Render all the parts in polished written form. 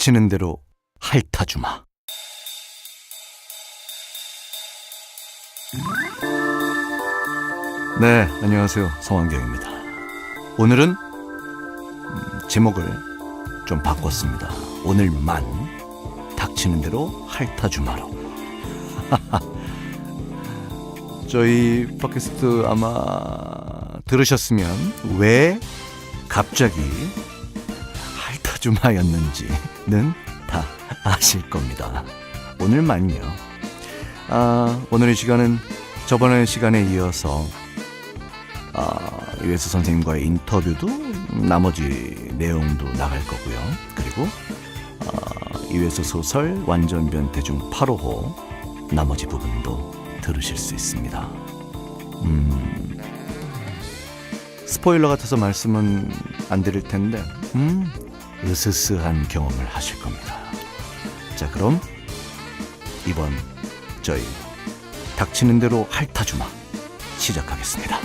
닥치는 대로 핥아주마. 네, 안녕하세요. 성환경입니다. 오늘은 제목을 좀 바꿨습니다. 오늘만 닥치는 대로 핥아주마로. 저희 팟캐스트 아마 들으셨으면 왜 갑자기 핥아주마였는지는 다 아실 겁니다. 오늘만요. 오늘 이 시간은 저번에 시간에 이어서 이회수 선생님과의 인터뷰도 나머지 내용도 나갈 거고요. 그리고 이회수 소설 완전변 대중 8호호 나머지 부분도 들으실 수 있습니다. 스포일러 같아서 말씀은 안 드릴 텐데 으스스한 경험을 하실 겁니다. 자, 그럼 이번 저희 닥치는 대로 핥아주마 시작하겠습니다.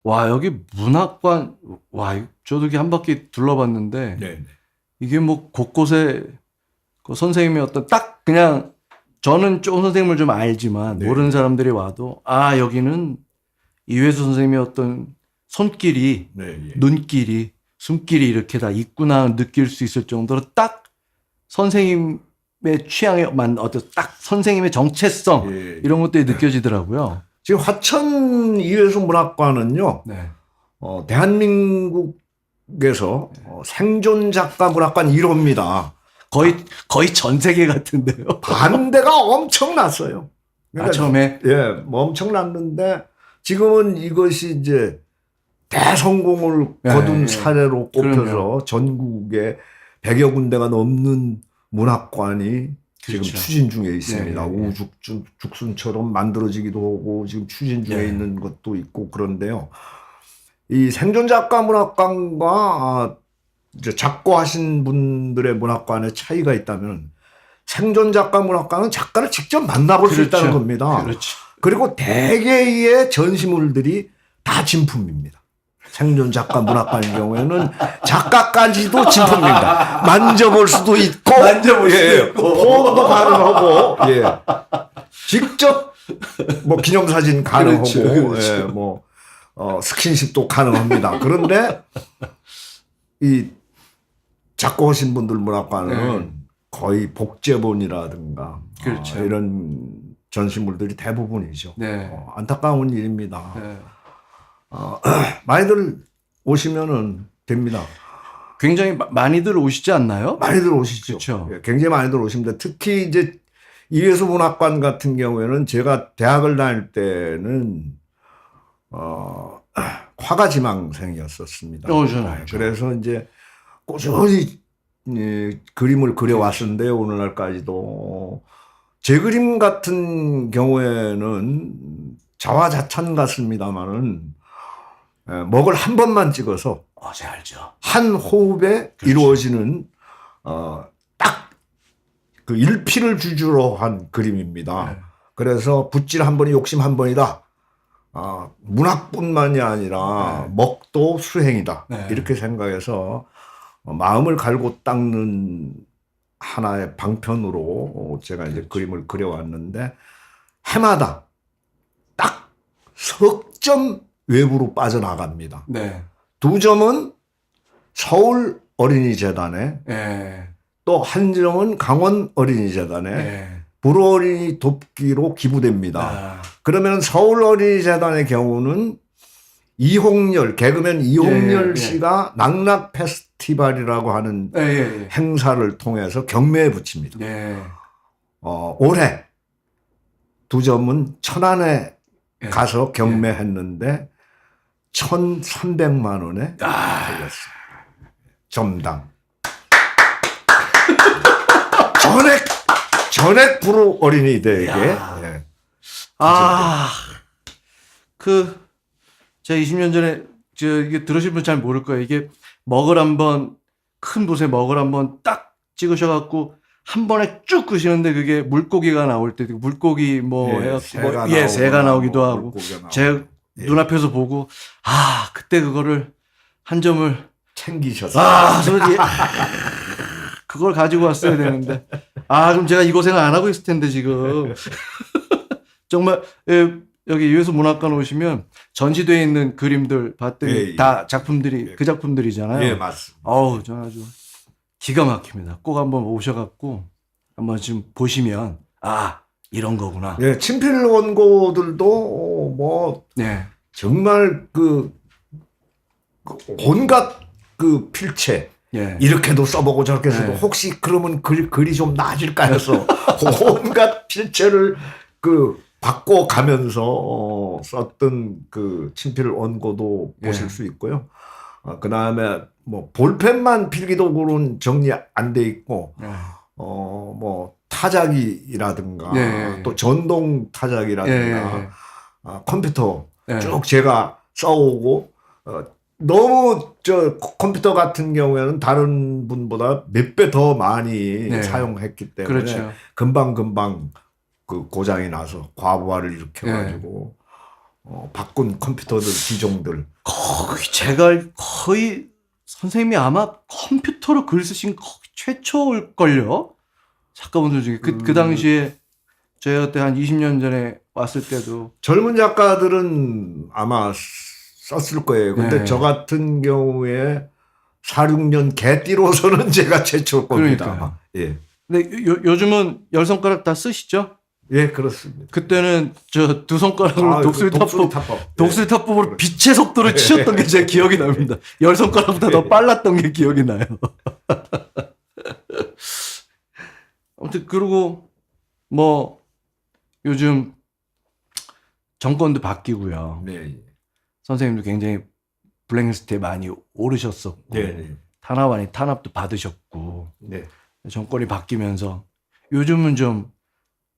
와, 여기 문학관, 와, 저도 이렇게 한 바퀴 둘러봤는데, 네. 이게 뭐 곳곳에 그 선생님의 어떤 딱 그냥, 저는 조금 선생님을 좀 알지만, 네. 모르는 사람들이 와도, 여기는 이회수 선생님의 어떤 손길이, 네, 예. 눈길이, 숨길이 이렇게 다 있구나 느낄 수 있을 정도로 딱 선생님의 취향에 어떤 딱 선생님의 정체성, 예. 이런 것들이 느껴지더라고요. 지금 화천 이회수 문학관은요, 네. 대한민국에서 생존 작가 문학관 1호입니다. 거의 전 세계 같은데요. 반대가 엄청났어요. 그러니까 처음에? 예, 뭐 엄청났는데 지금은 이것이 이제 대성공을 거둔 사례로 꼽혀서 그럼요. 전국에 100여 군데가 넘는 문학관이 그렇죠. 지금 추진 중에 있습니다. 네. 우죽순처럼 만들어지기도 하고 지금 추진 중에 네. 있는 것도 있고 그런데요. 이 생존작가 문학관과 이제 작고하신 분들의 문학관의 차이가 있다면 생존작가 문학관은 작가를 직접 만나볼 수 있다는 겁니다. 그렇죠. 그리고 대개의 전시물들이 다 진품입니다. 생존작가 문학관의 경우에는 작가까지도 진품입니다. 만져볼 수도 있고, 포옹도 가능하고, 직접 뭐 기념사진 가능하고, 그렇죠. 뭐 스킨십도 가능합니다. 그런데 이 작고하신 분들 문학관은 거의 복제본이라든가 그렇죠. 이런 전시물들이 대부분이죠. 네. 안타까운 일입니다. 네. 많이들 오시면은 됩니다. 굉장히 많이들 오시지 않나요? 많이들 오시죠. 그렇죠. 예, 굉장히 많이들 오십니다. 특히 이제 이회수 문학관 같은 경우에는 제가 대학을 다닐 때는 화가 지망생이었었습니다. 그래서 이제 꾸준히 그림을 그려왔었는데 오늘날까지도 제 그림 같은 경우에는 자화자찬 같습니다만은 먹을 한 번만 찍어서 잘 알죠. 한 호흡에 그렇죠. 이루어지는 딱 그 일피를 주주로 한 그림입니다. 네. 그래서 붓질 한 번이 욕심 한 번이다. 문학뿐만이 아니라 먹도 수행이다. 네. 이렇게 생각해서 마음을 갈고 닦는 하나의 방편으로 제가 이제 그림을 그려왔는데 해마다 딱 석 점 외부로 빠져나갑니다. 네. 2점은 서울 어린이재단에 또 한 점은 강원 어린이재단에 불호 어린이 돕기로 기부됩니다. 그러면 서울 어린이재단의 경우는 이홍렬 개그맨 이홍렬 씨가 낙낙 페스티벌이라고 하는 행사를 통해서 경매에 붙입니다. 올해 2점은 천안에 가서 경매했는데 1,300만 원에 팔렸어요. 점당. 전액 불호 어린이들에게. 제가 20년 전에 이게 들으신 분 잘 모를 거예요. 이게 먹을 한번 큰 붓에 먹을 한번 딱 찍으셔갖고 한 번에 쭉 끄시는데 그게 물고기가 나올 때 물고기 뭐 해갖고 새가 나오기도 하고 제 눈앞에서 보고 그때 그거를 한 점을 챙기셨어요. 저는 그걸 가지고 왔어야 되는데 그럼 제가 이 고생을 안 하고 있을 텐데 지금 정말 여기 유해수 문학관 오시면 전시되어 있는 그림들 봤더니 다 작품들이 그 작품들이잖아요. 예, 맞습니다. 저는 아주 기가 막힙니다. 꼭 한번 오셔갖고 한번 지금 보시면 이런 거구나. 예, 친필 원고들도 뭐 네. 정말 그 온갖 그 필체 예. 이렇게도 써보고 저렇게 써도 네. 혹시 그러면 글이 좀 나아질까 해서 온갖 필체를 그 바꿔가면서 썼던 그 친필 원고도 보실 수 있고요. 그 다음에 뭐 볼펜만 필기도구로는 정리 안 돼 있고 뭐 타자기라든가 또 전동 타자기라든가 컴퓨터 쭉 제가 써오고 너무 저 컴퓨터 같은 경우에는 다른 분보다 몇 배 더 많이 사용했기 때문에 그렇죠. 금방 그 고장이 나서 과부하를 일으켜가지고 바꾼 컴퓨터들 기종들 제가 거의 선생님이 아마 컴퓨터로 글 쓰신 최초일걸요. 작가분들 중에 그 당시에 저희가 그때 한 20년 전에 왔을 때도 젊은 작가들은 아마 썼을 거예요. 근데 저 같은 경우에 46년 개띠로서는 제가 최초일 겁니다. 그러니까요. 예. 근데 요즘은 10손가락 다 쓰시죠? 예, 그렇습니다. 그때는 저 두 손가락으로 독수리 타법으로 그래. 빛의 속도를 치셨던 게 제 기억이 납니다. 10손가락보다 더 빨랐던 게 기억이 나요. 아무튼 그리고 뭐 요즘 정권도 바뀌고요. 네. 선생님도 굉장히 블랙리스트에 많이 오르셨었고 네. 탄압도 받으셨고 네. 정권이 바뀌면서 요즘은 좀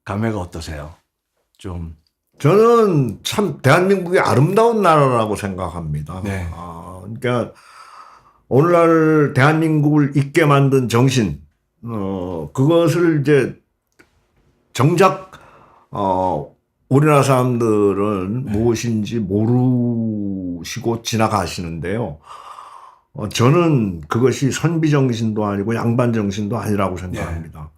감회가 어떠세요? 좀 저는 참 대한민국이 아름다운 나라라고 생각합니다. 네. 그러니까 오늘날 대한민국을 있게 만든 정신, 그것을 이제 정작 우리나라 사람들은 무엇인지 모르시고 지나가시는데요. 저는 그것이 선비 정신도 아니고 양반 정신도 아니라고 생각합니다.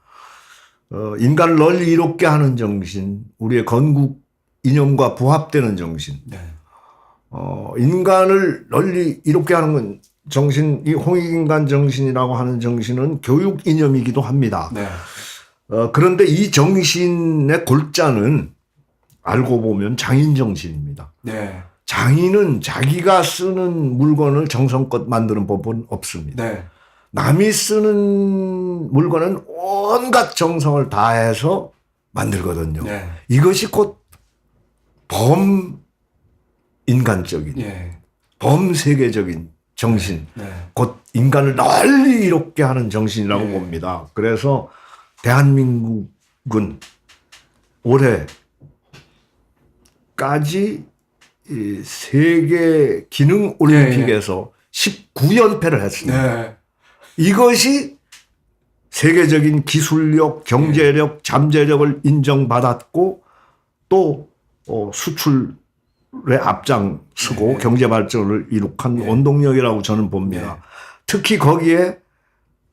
인간을 널리 이롭게 하는 정신, 우리의 건국 이념과 부합되는 정신. 인간을 널리 이롭게 하는 건 정신, 이 홍익인간 정신이라고 하는 정신은 교육 이념이기도 합니다. 그런데 이 정신의 골자는 알고 보면 장인 정신입니다. 장인은 자기가 쓰는 물건을 정성껏 만드는 법은 없습니다. 남이 쓰는 물건은 온갖 정성을 다해서 만들거든요. 이것이 곧 범인간적인, 범세계적인 정신, 곧 인간을 널리 이롭게 하는 정신이라고 봅니다. 그래서 대한민국은 올해까지 이 세계 기능 올림픽에서 19연패를 했습니다. 이것이 세계적인 기술력, 경제력, 잠재력을 인정받았고 또 수출에 앞장서고 경제 발전을 이룩한 원동력이라고 저는 봅니다. 특히 거기에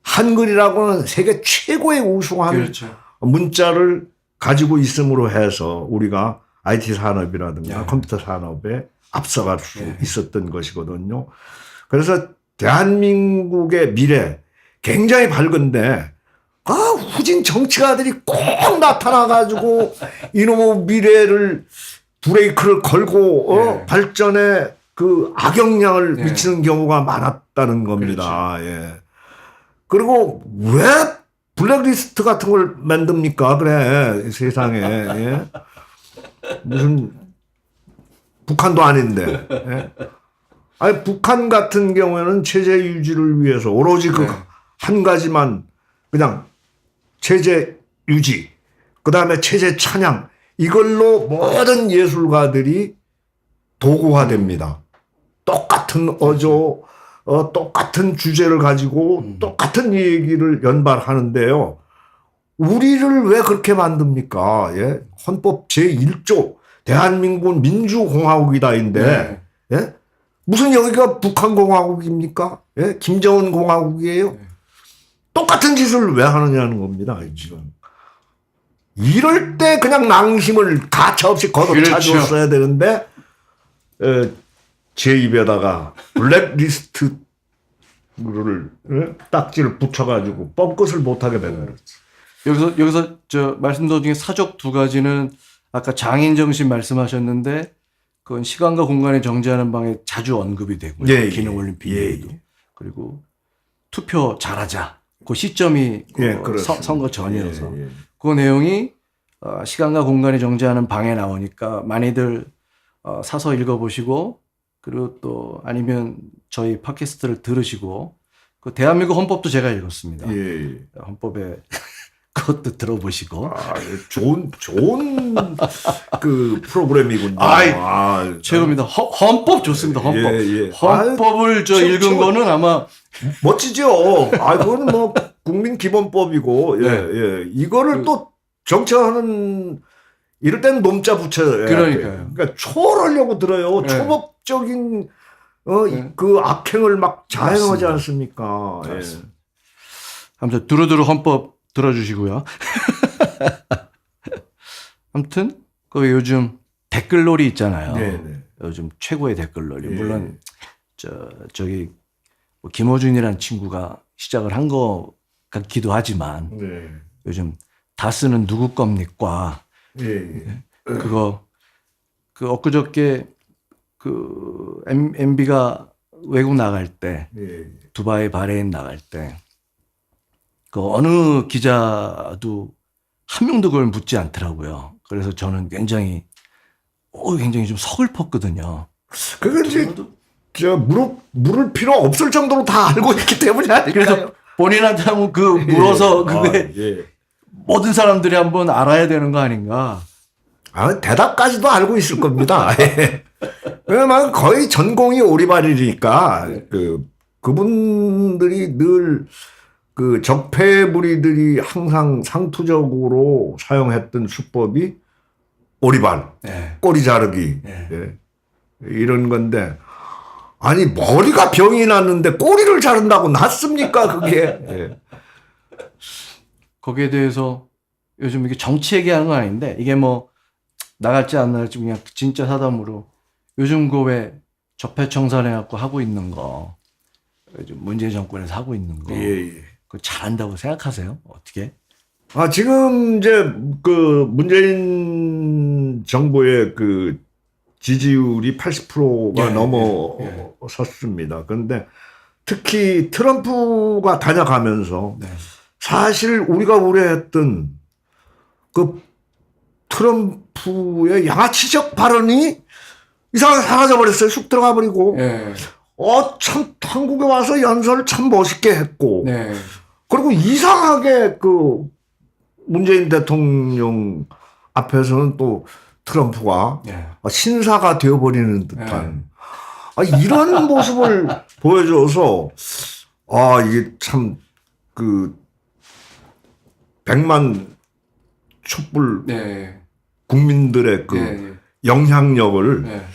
한글이라고는 세계 최고의 우수한 문자를 가지고 있음으로 해서 우리가 IT 산업이라든가 컴퓨터 산업에 앞서갈 수 있었던 것이거든요. 그래서 대한민국의 미래 굉장히 밝은데 후진 정치가들이 꼭 나타나가지고 이놈의 미래를 브레이크를 걸고 발전에 그 악영향을 미치는 경우가 많았다는 겁니다. 그리고 왜 블랙리스트 같은 걸 만듭니까? 그래 세상에 무슨 북한도 아닌데. 아니 북한 같은 경우에는 체제 유지를 위해서 오로지 그 한 가지만 그냥 체제 유지, 그 다음에 체제 찬양 이걸로 모든 예술가들이 도구화됩니다. 똑같은 어조, 똑같은 주제를 가지고 똑같은 얘기를 연발하는데요. 우리를 왜 그렇게 만듭니까? 헌법 제1조 대한민국은 민주공화국이다인데 무슨 여기가 북한공화국입니까? 예? 김정은 공화국이에요? 네. 똑같은 짓을 왜 하느냐는 겁니다, 지금. 이럴 때 그냥 낭심을 가차없이 걷어차줬어야 되는데, 제 입에다가 블랙리스트를, 딱지를 붙여가지고 뻥끗을 못하게 되는 거지. 여기서 말씀드린 중에 사족 두 가지는 아까 장인 정신 말씀하셨는데 그건 시간과 공간을 정지하는 방에 자주 언급이 되고요. 예, 기능 예. 올림픽에도. 예. 그리고 투표 잘하자. 그 시점이 그렇습니다. 선거 전이어서 예, 예. 그 내용이 시간과 공간이 정지하는 방에 나오니까 많이들 사서 읽어보시고 그리고 또 아니면 저희 팟캐스트를 들으시고 그 대한민국 헌법도 제가 읽었습니다. 예. 헌법에 그것도 들어보시고 좋은 그 프로그램이군요. 아이, 최고입니다. 헌법 좋습니다. 헌법. 예. 헌법을 읽은 최고. 거는 아마 멋지죠. 그거는 뭐 국민 기본법이고, 이거를 또 정치하는 이럴 때는 몸자 붙여야 그러니까요. 그러니까 초월하려고 들어요. 네. 초법적인 네. 그 악행을 막 자행하지 맞습니다. 않습니까? 예. 아무튼 두루두루 헌법 들어주시고요. 아무튼 그 요즘 댓글놀이 있잖아요. 네. 요즘 최고의 댓글놀이. 예. 물론 저기 뭐 김어준이라는 친구가 시작을 한 거 같기도 하지만 네. 요즘 다 쓰는 누구 겁니까? 예. 그거 그 엊그저께 그 MB가 외국 나갈 때 예. 두바이 바레인 나갈 때 그 어느 기자도 한 명도 그걸 묻지 않더라고요. 그래서 저는 굉장히 좀 서글펐거든요. 그건 이제 물을 필요 없을 정도로 다 알고 있기 때문이 아닐까요? 그래서 본인한테 한번 물어서 그게 예. 모든 사람들이 한번 알아야 되는 거 아닌가. 대답까지도 알고 있을 겁니다. 예. 왜냐면 거의 전공이 오리발이니까 그분들이 늘 그 적폐부리들이 항상 상투적으로 사용했던 수법이 오리발, 네. 꼬리 자르기, 네. 예. 이런 건데 아니 머리가 병이 났는데 꼬리를 자른다고 낫습니까 그게? 예. 거기에 대해서 요즘 이게 정치 얘기하는 건 아닌데 이게 뭐 나갈지 안 나갈지 그냥 진짜 사담으로 요즘 그 왜 적폐청산해갖고 하고 있는 거 요즘 문재인 정권에서 하고 있는 거 예. 그거 잘한다고 생각하세요? 어떻게? 지금 이제 그 문재인 정부의 그 지지율이 80%가 예, 넘어섰습니다. 그런데 특히 트럼프가 다녀가면서 네. 사실 우리가 우려했던 그 트럼프의 양아치적 발언이 이상하게 사라져버렸어요. 쑥 들어가 버리고. 네. 참 한국에 와서 연설을 참 멋있게 했고. 네. 그리고 이상하게 그 문재인 대통령 앞에서는 또 트럼프가 네. 신사가 되어버리는 듯한 이런 모습을 보여줘서 이게 참 그 100만 촛불 네. 국민들의 그 네. 영향력을 네.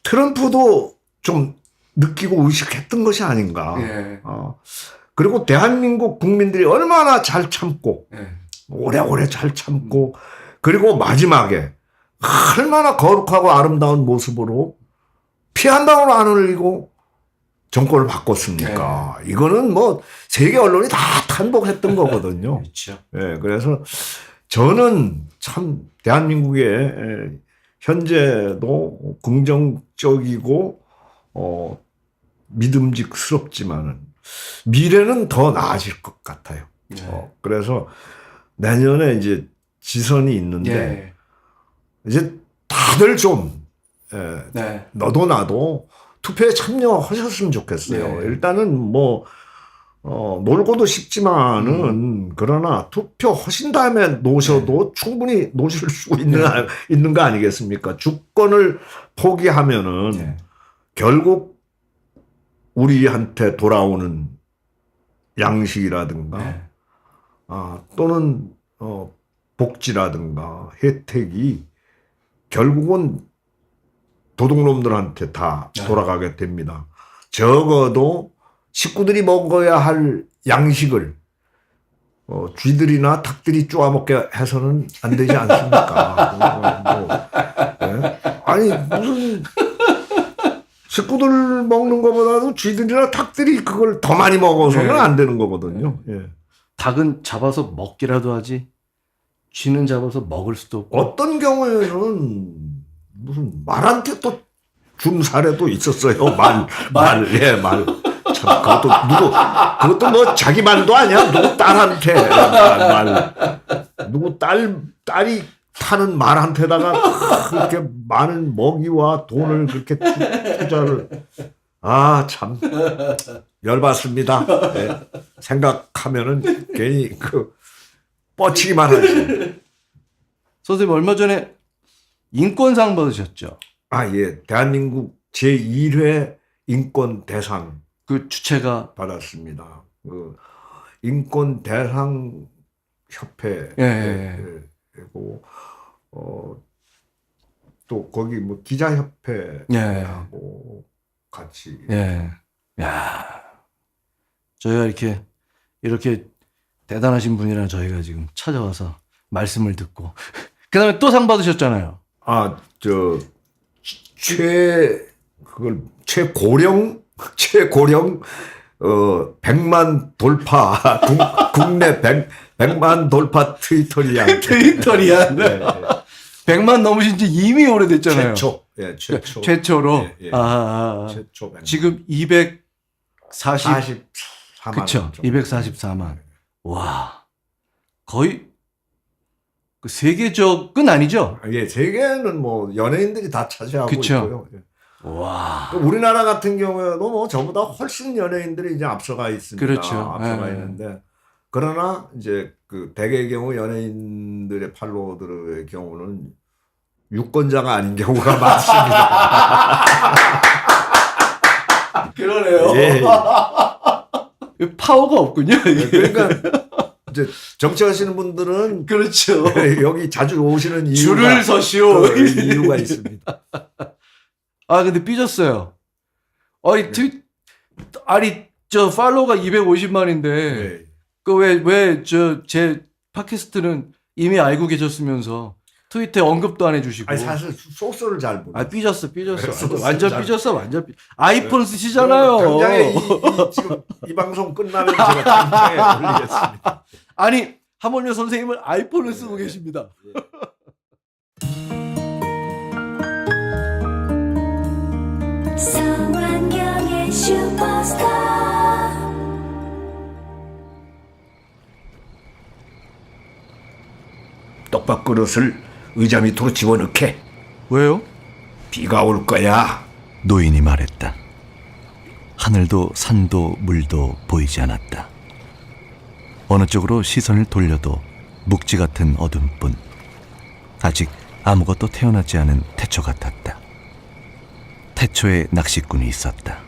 트럼프도 좀 느끼고 의식했던 것이 아닌가. 네. 그리고 대한민국 국민들이 얼마나 잘 참고 네. 오래오래 잘 참고 그리고 마지막에 얼마나 거룩하고 아름다운 모습으로 피 한 방울 안 흘리고 정권을 바꿨습니까? 이거는 뭐 세계 언론이 다 탄복했던 거거든요. 그렇죠. 예, 그래서 저는 참 대한민국의 현재도 긍정적이고 믿음직스럽지만은 미래는 더 나아질 것 같아요. 네. 그래서 내년에 이제 지선이 있는데 네. 이제 다들 좀 네. 너도 나도 투표에 참여하셨으면 좋겠어요. 네. 일단은 뭐 놀고도 싶지만은 그러나 투표하신 다음에 노셔도 충분히 노실 수 있는 거 아니겠습니까? 주권을 포기하면은 결국 우리한테 돌아오는 양식이라든가 또는 복지라든가 혜택이 결국은 도둑놈들한테 다 돌아가게 됩니다. 적어도 식구들이 먹어야 할 양식을 쥐들이나 닭들이 쪼아먹게 해서는 안 되지 않습니까? 예? 아니 무슨 식구들 먹는 것보다도 쥐들이나 닭들이 그걸 더 많이 먹어서는 네. 안 되는 거거든요. 예. 닭은 잡아서 먹기라도 하지 쥐는 잡아서 먹을 수도 없고. 어떤 경우에는 무슨 말한테 또 준 사례도 있었어요. 말. 참, 그것도 뭐 자기 말도 아니야. 누구 딸한테 말. 누구 딸이 타는 말한테다가 그렇게 많은 먹이와 돈을 그렇게 투자를. 아, 참. 열받습니다. 네. 생각하면은 괜히 뻗치기만 하지. 선생님 얼마 전에 인권상 받으셨죠? 아, 예. 대한민국 제1회 인권 대상 그 주체가 받았습니다. 그 인권 대상 협회. 그리고 또 거기 뭐 기자협회하고 같이. 예. 야. 저희가 이렇게 대단하신 분이라 저희가 지금 찾아와서 말씀을 듣고 그다음에 또 상 받으셨잖아요. 아, 최고령 100만 돌파 국내 100만 돌파 트위터리안. 트위터리안. 네. 100만 넘으신 지 이미 오래됐잖아요. 최초로. 예. 최초 100만. 지금 244만. 44만. 그쵸. 244만. 와. 거의 그 세계적은 아니죠? 예, 세계는 뭐 연예인들이 다 차지하고 그쵸. 있고요. 예. 와. 우리나라 같은 경우에도 뭐 저보다 훨씬 연예인들이 이제 앞서가 있습니다. 그렇죠. 앞서가 있는데 그러나 이제 그 대개의 경우 연예인들의 팔로워들의 경우는 유권자가 아닌 경우가 많습니다. 그러네요. 예. 파워가 없군요. 그러니까 이제 정치하시는 분들은 그렇죠. 여기 자주 오시는 이유가 줄을 서시오. 이유가 있습니다. 아 근데 삐졌어요. 아니 저 팔로워가 250만인데 네. 그 왜 제 팟캐스트는 이미 알고 계셨으면서 트위터에 언급도 안 해주시고. 아니 사실 소스를 잘 모르. 아 삐졌어. 소스를 완전 잘- 삐졌어. 완전 아이폰 쓰시잖아요. 당장에 지금 이 방송 끝나면 제가 당장에 올리겠습니다. 아니 하물며 선생님은 아이폰을 쓰고 계십니다. 성완경의 슈퍼스타. 떡밥 그릇을 의자 밑으로 집어넣게. 왜요? 비가 올 거야. 노인이 말했다. 하늘도 산도 물도 보이지 않았다. 어느 쪽으로 시선을 돌려도 묵지 같은 어둠뿐. 아직 아무것도 태어나지 않은 태초 같았다. 태초에 낚시꾼이 있었다.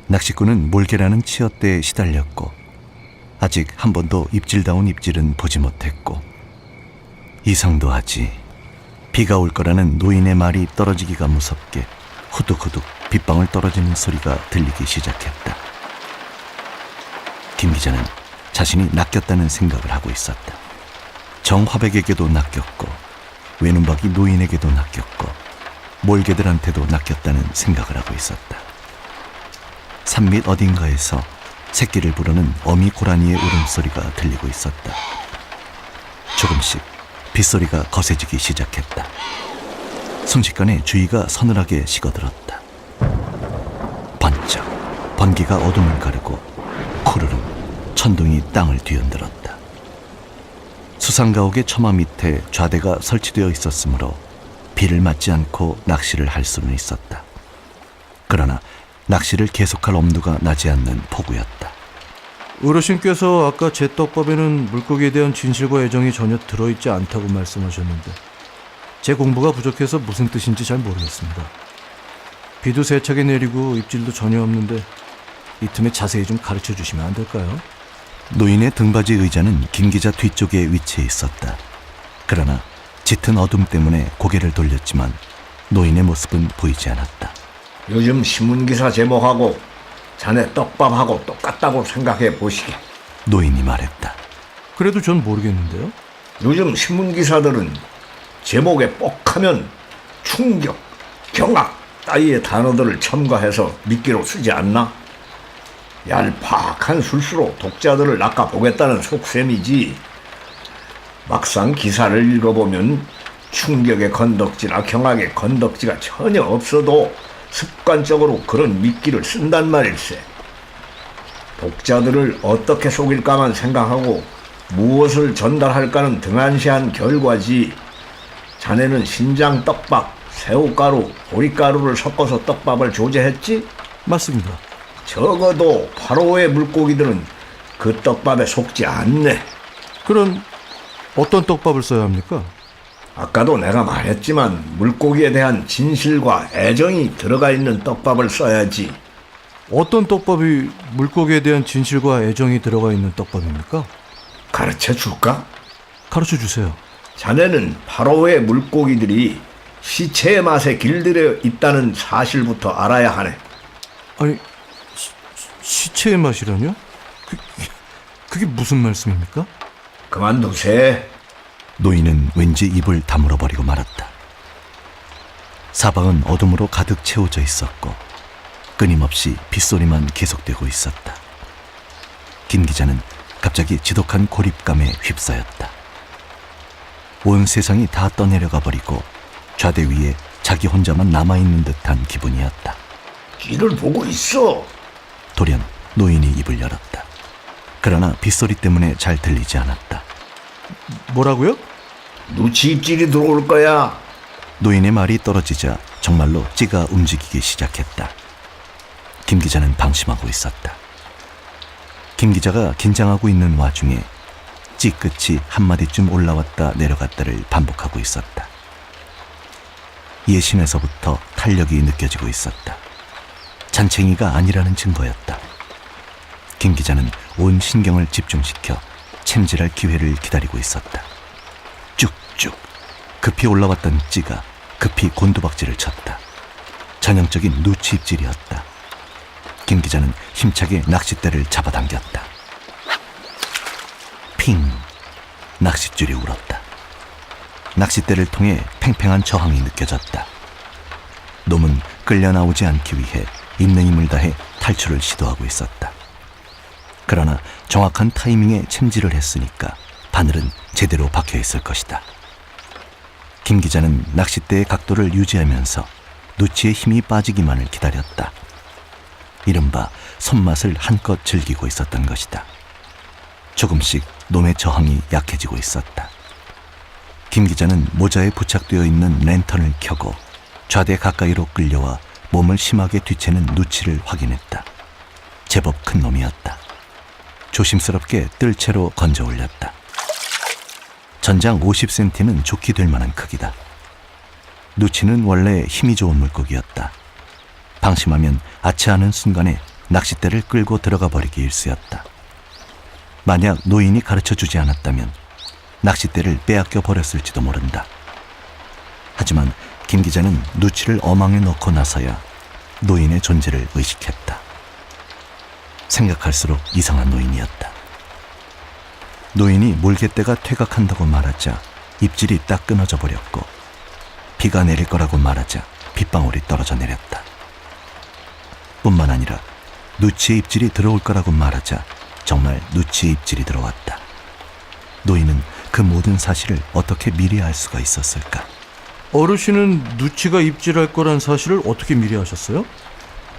낚시꾼은 몰개라는 치어대에 시달렸고 아직 한 번도 입질다운 입질은 보지 못했고 이상도 하지. 비가 올 거라는 노인의 말이 떨어지기가 무섭게 후둑후둑 빗방울 떨어지는 소리가 들리기 시작했다. 김 기자는 자신이 낚였다는 생각을 하고 있었다. 정화백에게도 낚였고 외눈박이 노인에게도 낚였고 몰개들한테도 낚였다는 생각을 하고 있었다. 산밑 어딘가에서 새끼를 부르는 어미 고라니의 울음소리가 들리고 있었다. 조금씩 빗소리가 거세지기 시작했다. 순식간에 주위가 서늘하게 식어들었다. 번쩍 번개가 어둠을 가르고 쿠르륵 천둥이 땅을 뒤흔들었다. 수상가옥의 처마 밑에 좌대가 설치되어 있었으므로 비를 맞지 않고 낚시를 할 수는 있었다. 그러나 낚시를 계속할 엄두가 나지 않는 폭우였다. 어르신께서 아까 제 떡밥에는 물고기에 대한 진실과 애정이 전혀 들어있지 않다고 말씀하셨는데 제 공부가 부족해서 무슨 뜻인지 잘 모르겠습니다. 비도 세차게 내리고 입질도 전혀 없는데 이 틈에 자세히 좀 가르쳐 주시면 안 될까요? 노인의 등받이 의자는 김 기자 뒤쪽에 위치해 있었다. 그러나 짙은 어둠 때문에 고개를 돌렸지만 노인의 모습은 보이지 않았다. 요즘 신문기사 제목하고 자네 떡밥하고 똑같다고 생각해 보시게. 노인이 말했다. 그래도 전 모르겠는데요. 요즘 신문기사들은 제목에 뻑하면 충격, 경악 따위의 단어들을 첨가해서 미끼로 쓰지 않나? 얄팍한 술수로 독자들을 낚아보겠다는 속셈이지. 막상 기사를 읽어보면 충격의 건덕지나 경악의 건덕지가 전혀 없어도 습관적으로 그런 미끼를 쓴단 말일세. 독자들을 어떻게 속일까만 생각하고 무엇을 전달할까는 등한시한 결과지. 자네는 신장 떡밥, 새우가루, 보리가루를 섞어서 떡밥을 조제했지? 맞습니다. 적어도 파로의 물고기들은 그 떡밥에 속지 않네. 그럼 어떤 떡밥을 써야 합니까? 아까도 내가 말했지만 물고기에 대한 진실과 애정이 들어가 있는 떡밥을 써야지. 어떤 떡밥이 물고기에 대한 진실과 애정이 들어가 있는 떡밥입니까? 가르쳐 줄까? 가르쳐 주세요. 자네는 파로의 물고기들이 시체의 맛에 길들여 있다는 사실부터 알아야 하네. 아니, 시체의 맛이라뇨? 그게 무슨 말씀입니까? 그만두세. 노인은 왠지 입을 다물어 버리고 말았다. 사방은 어둠으로 가득 채워져 있었고 끊임없이 빗소리만 계속되고 있었다. 김 기자는 갑자기 지독한 고립감에 휩싸였다. 온 세상이 다 떠내려가 버리고 좌대 위에 자기 혼자만 남아있는 듯한 기분이었다. 길을 보고 있어. 돌연 노인이 입을 열었다. 그러나 빗소리 때문에 잘 들리지 않았다. 뭐라고요? 누치 입질이 들어올 거야. 노인의 말이 떨어지자 정말로 찌가 움직이기 시작했다. 김 기자는 방심하고 있었다. 김 기자가 긴장하고 있는 와중에 찌 끝이 한마디쯤 올라왔다 내려갔다를 반복하고 있었다. 예심에서부터 탄력이 느껴지고 있었다. 잔챙이가 아니라는 증거였다. 김 기자는 온 신경을 집중시켜 챔질할 기회를 기다리고 있었다. 쭉쭉 급히 올라왔던 찌가 급히 곤두박질을 쳤다. 전형적인 누치 입질이었다. 김 기자는 힘차게 낚싯대를 잡아당겼다. 핑! 낚싯줄이 울었다. 낚싯대를 통해 팽팽한 저항이 느껴졌다. 놈은 끌려 나오지 않기 위해 있는 힘을 다해 탈출을 시도하고 있었다. 그러나 정확한 타이밍에 챔질을 했으니까 바늘은 제대로 박혀 있을 것이다. 김 기자는 낚싯대의 각도를 유지하면서 누치의 힘이 빠지기만을 기다렸다. 이른바 손맛을 한껏 즐기고 있었던 것이다. 조금씩 놈의 저항이 약해지고 있었다. 김 기자는 모자에 부착되어 있는 랜턴을 켜고 좌대 가까이로 끌려와 몸을 심하게 뒤채는 누치를 확인했다. 제법 큰 놈이었다. 조심스럽게 뜰채로 건져 올렸다. 전장 50cm는 좋게 될 만한 크기다. 누치는 원래 힘이 좋은 물고기였다. 방심하면 아차하는 순간에 낚싯대를 끌고 들어가 버리기 일쑤였다. 만약 노인이 가르쳐주지 않았다면 낚싯대를 빼앗겨 버렸을지도 모른다. 하지만 김 기자는 누치를 어망에 넣고 나서야 노인의 존재를 의식했다. 생각할수록 이상한 노인이었다. 노인이 물개떼가 퇴각한다고 말하자 입질이 딱 끊어져 버렸고 비가 내릴 거라고 말하자 빗방울이 떨어져 내렸다. 뿐만 아니라 누치의 입질이 들어올 거라고 말하자 정말 누치의 입질이 들어왔다. 노인은 그 모든 사실을 어떻게 미리 알 수가 있었을까? 어르신은 누치가 입질할 거란 사실을 어떻게 미리 아셨어요?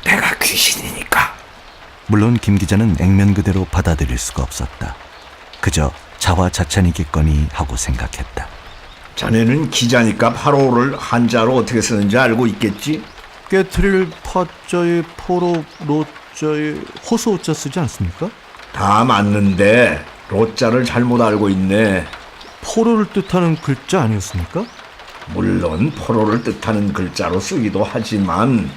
내가 귀신이니까. 물론 김 기자는 액면 그대로 받아들일 수가 없었다. 그저 자화자찬이겠거니 하고 생각했다. 자네는 기자니까 파로를 한자로 어떻게 쓰는지 알고 있겠지? 깨트릴 파자에 포로 로자에 호소자 쓰지 않습니까? 다 맞는데 로자를 잘못 알고 있네. 포로를 뜻하는 글자 아니었습니까? 물론 포로를 뜻하는 글자로 쓰기도 하지만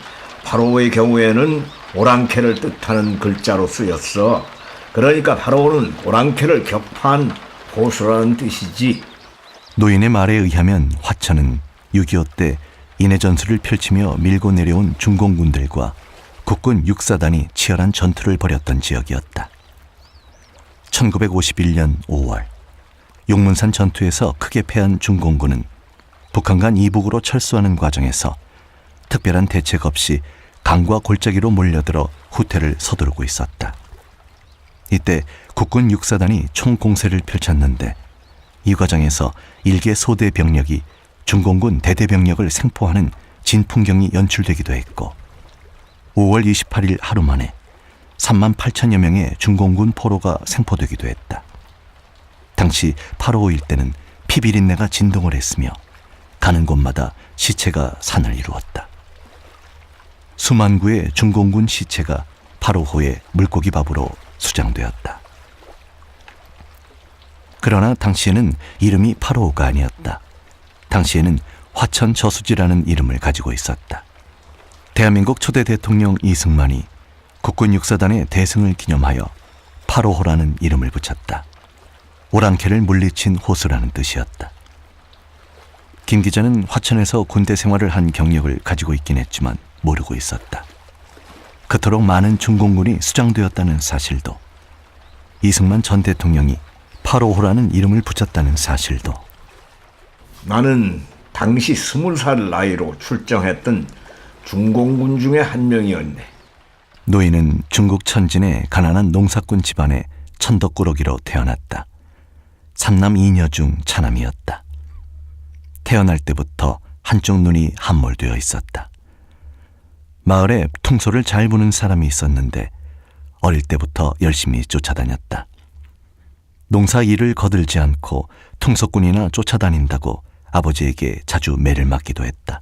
파로의 경우에는 오랑캐를 뜻하는 글자로 쓰였어. 그러니까 파로는 오랑캐를 격파한 호수라는 뜻이지. 노인의 말에 의하면 화천은 6.25 때 인해 전술을 펼치며 밀고 내려온 중공군들과 국군 육사단이 치열한 전투를 벌였던 지역이었다. 1951년 5월 용문산 전투에서 크게 패한 중공군은 북한간 이북으로 철수하는 과정에서 특별한 대책 없이 강과 골짜기로 몰려들어 후퇴를 서두르고 있었다. 이때 국군 육사단이 총공세를 펼쳤는데 이 과정에서 일개 소대 병력이 중공군 대대 병력을 생포하는 진풍경이 연출되기도 했고 5월 28일 하루 만에 3만 8천여 명의 중공군 포로가 생포되기도 했다. 당시 8.55 일대는 피비린내가 진동을 했으며 가는 곳마다 시체가 산을 이루었다. 수만 구의 중공군 시체가 8.55의 물고기 밥으로 수장되었다. 그러나 당시에는 이름이 8.55가 아니었다. 당시에는 화천 저수지라는 이름을 가지고 있었다. 대한민국 초대 대통령 이승만이 국군 육사단의 대승을 기념하여 8.55라는 이름을 붙였다. 오랑캐를 물리친 호수라는 뜻이었다. 김 기자는 화천에서 군대 생활을 한 경력을 가지고 있긴 했지만 모르고 있었다. 그토록 많은 중공군이 수장되었다는 사실도, 이승만 전 대통령이 8.55라는 이름을 붙였다는 사실도. 나는 당시 20살 나이로 출정했던 중공군 중에 한 명이었네. 노인은 중국 천진의 가난한 농사꾼 집안의 천덕꾸러기로 태어났다. 삼남 이녀 중 차남이었다. 태어날 때부터 한쪽 눈이 함몰되어 있었다. 마을에 퉁소를 잘 부는 사람이 있었는데 어릴 때부터 열심히 쫓아다녔다. 농사 일을 거들지 않고 퉁소꾼이나 쫓아다닌다고 아버지에게 자주 매를 맞기도 했다.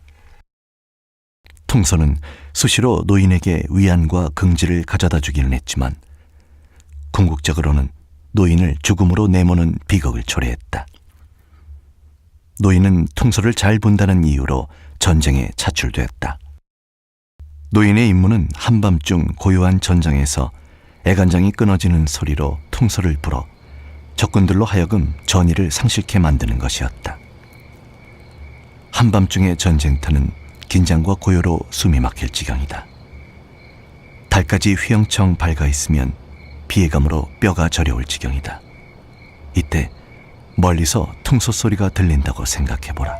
퉁소는 수시로 노인에게 위안과 긍지를 가져다 주기는 했지만 궁극적으로는 노인을 죽음으로 내모는 비극을 초래했다. 노인은 퉁소를 잘 분다는 이유로 전쟁에 차출됐다. 노인의 임무는 한밤중 고요한 전장에서 애간장이 끊어지는 소리로 퉁소를 불어 적군들로 하여금 전의를 상실케 만드는 것이었다. 한밤중의 전쟁터는 긴장과 고요로 숨이 막힐 지경이다. 달까지 휘영청 밝아 있으면 피해감으로 뼈가 저려올 지경이다. 이때 멀리서 퉁소 소리가 들린다고 생각해보라.